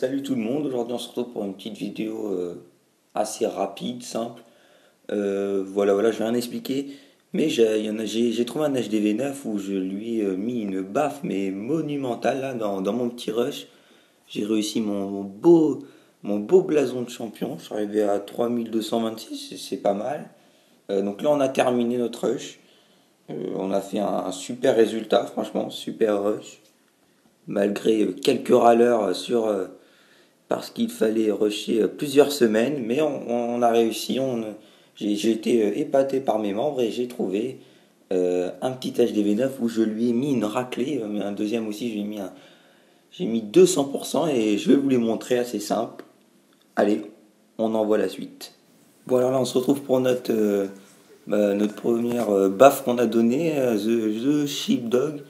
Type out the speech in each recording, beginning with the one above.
Salut tout le monde, aujourd'hui on se retrouve pour une petite vidéo assez rapide, simple. Voilà, je vais rien expliquer, mais j'ai trouvé un HDV9 où je lui ai mis une baffe mais monumentale là dans mon petit rush. J'ai réussi mon beau blason de champion, je suis arrivé à 3226, c'est pas mal. Donc là on a terminé notre rush. On a fait un super résultat, franchement, super rush, malgré quelques râleurs parce qu'il fallait rusher plusieurs semaines, mais on a réussi. J'ai été épaté par mes membres et j'ai trouvé un petit HDV9 où je lui ai mis une raclée, un deuxième aussi, j'ai mis 200% et je vais vous les montrer, assez simple. Allez, on envoie la suite. Bon alors là on se retrouve pour notre première baffe qu'on a donnée, The Sheepdog.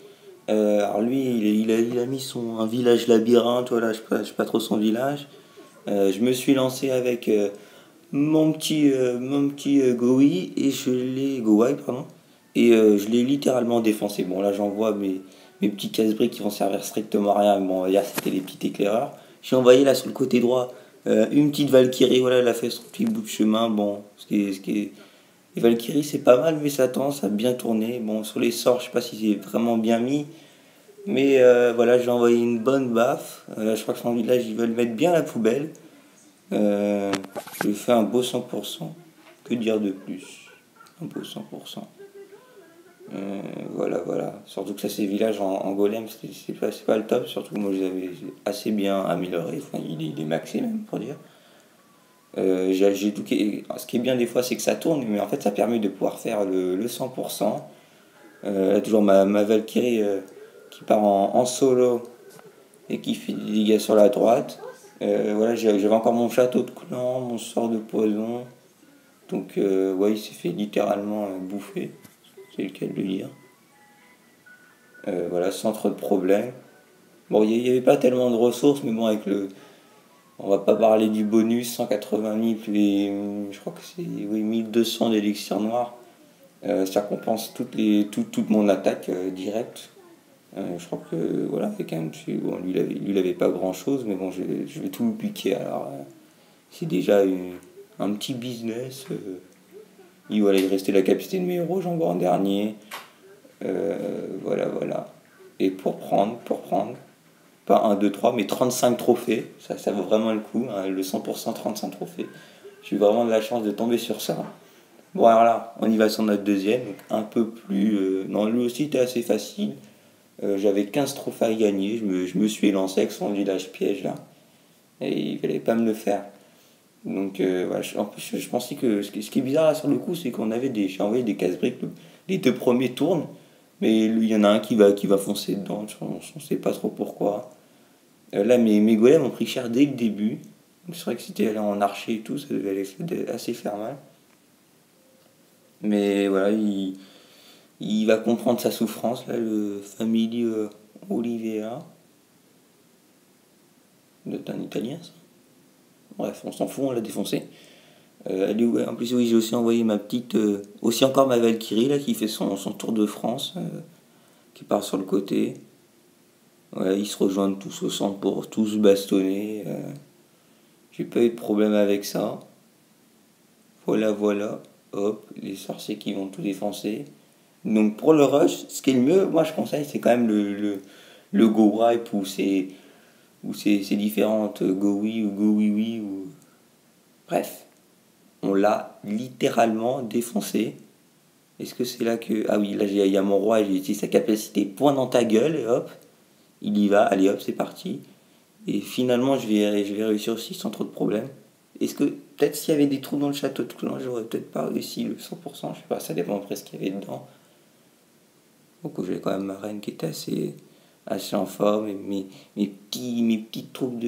Alors lui il a mis un village labyrinthe, voilà, je sais pas trop son village. Je me suis lancé avec mon petit Goi et Gowai, pardon, et je l'ai littéralement défoncé. Bon, là j'envoie mes petits casse-briques qui vont servir strictement à rien. Bon, hier c'était les petits éclaireurs. J'ai envoyé là sur le côté droit une petite Valkyrie, voilà, elle a fait son petit bout de chemin. Bon, les Valkyries c'est pas mal, mais ça tendance à bien tourner. Bon, sur les sorts, je sais pas si c'est vraiment bien mis. Mais voilà, j'ai envoyé une bonne baffe. Là, je crois que son village, ils veulent mettre bien la poubelle. Euh, je fais un beau 100%. Que dire de plus? Un beau 100%. Voilà. Surtout que ça, ces villages en golem, c'est pas le top. Surtout que moi, je les avais assez bien améliorés. Enfin, il est maxé même, pour dire. Ce qui est bien des fois, c'est que ça tourne, mais en fait, ça permet de pouvoir faire le 100%. Là, toujours ma Valkyrie qui part en solo et qui fait des dégâts sur la droite. Voilà, j'avais encore mon château de clan, mon sort de poison. Donc, ouais, il s'est fait littéralement bouffer, c'est le cas de le dire. Voilà, sans trop de problèmes. Bon, il n'y avait pas tellement de ressources, mais bon, on va pas parler du bonus, 180 000, puis je crois que c'est oui, 1200 d'élixir noir. Ça compense toute mon attaque directe. Je crois que voilà, c'est quand même. Bon, lui, il avait pas grand chose, mais bon, je vais tout lui piquer. Alors, c'est déjà un petit business. Voilà, il restait la capacité de mes héros, j'en vois en dernier. Voilà. Et pour prendre, pas un 2 3 mais 35 trophées, ça vaut vraiment le coup, hein, le 100% 35 trophées. J'ai eu vraiment de la chance de tomber sur ça. Bon, alors là, on y va sur notre deuxième, donc un peu plus. Non, lui aussi était assez facile. J'avais 15 trophées à gagner, je me suis lancé avec son village piège là. Et il fallait pas me le faire. Donc voilà, en plus je pensais que ce qui est bizarre là sur le coup, c'est j'ai envoyé des casse-briques les deux premiers tournes, mais il y en a un qui va foncer dedans, on sait pas trop pourquoi. Là mes golems ont pris cher dès le début. C'est vrai que si t'es allé en archer et tout, ça devait assez faire mal. Mais voilà, il va comprendre sa souffrance là, le Family Olivera. C'est un italien ça. Bref, on s'en fout, on l'a défoncé. En plus, oui, j'ai aussi envoyé aussi encore ma Valkyrie, là, qui fait son tour de France, qui part sur le côté. Ouais, ils se rejoignent tous au centre pour tous bastonner. J'ai pas eu de problème avec ça. Voilà. Hop, les sorciers qui vont tout défoncer. Donc pour le rush, ce qui est le mieux, moi je conseille, c'est quand même le Go Wipe ou ces différentes Go Oui ou Go Oui Oui. Bref, on l'a littéralement défoncé. Est-ce que c'est là que... Ah oui, là il y a mon roi, j'ai utilisé sa capacité point dans ta gueule, et hop, il y va, allez hop, c'est parti. Et finalement, je vais réussir aussi sans trop de problèmes. Est-ce que, peut-être s'il y avait des trous dans le château de clan, j'aurais peut-être pas réussi le 100%, je sais pas, ça dépend après ce qu'il y avait dedans. Donc j'avais quand même ma reine qui était assez en forme, et mes petites troupes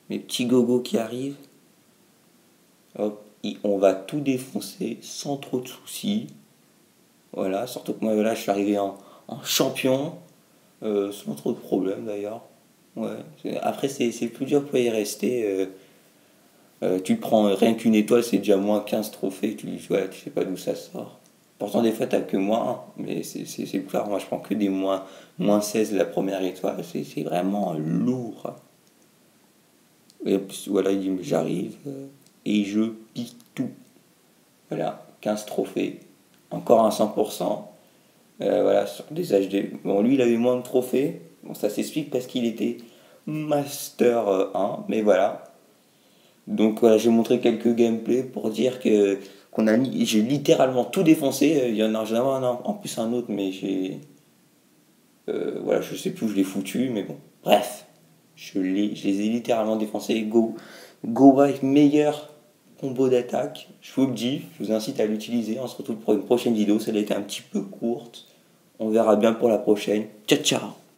mes petits gogos qui arrivent. Hop, et on va tout défoncer sans trop de soucis. Voilà, surtout que moi, là, je suis arrivé en champion, sans trop de problèmes d'ailleurs. Ouais. Après, c'est plus dur pour y rester. Tu prends rien qu'une étoile, c'est déjà moins 15 trophées. Tu sais pas d'où ça sort. Pourtant, des fois, t'as que moins 1, mais c'est clair. Moi, je prends que des moins 16 la première étoile. C'est vraiment lourd. Et puis, voilà, il dit j'arrive et je pique tout. Voilà, 15 trophées, encore un 100%. Voilà, sur des HD. Bon, lui, il avait moins de trophées. Bon, ça s'explique parce qu'il était Master 1, mais voilà. Donc voilà, j'ai montré quelques gameplays pour dire que j'ai littéralement tout défoncé. Il y en a, j'en avais en plus un autre, mais voilà, je sais plus où je l'ai foutu, mais bon. Bref, je les ai littéralement défoncés. Go Wife, meilleur combo d'attaque. Je vous le dis, je vous incite à l'utiliser. On se retrouve pour une prochaine vidéo. Celle-là était un petit peu courte. On verra bien pour la prochaine. Ciao, ciao!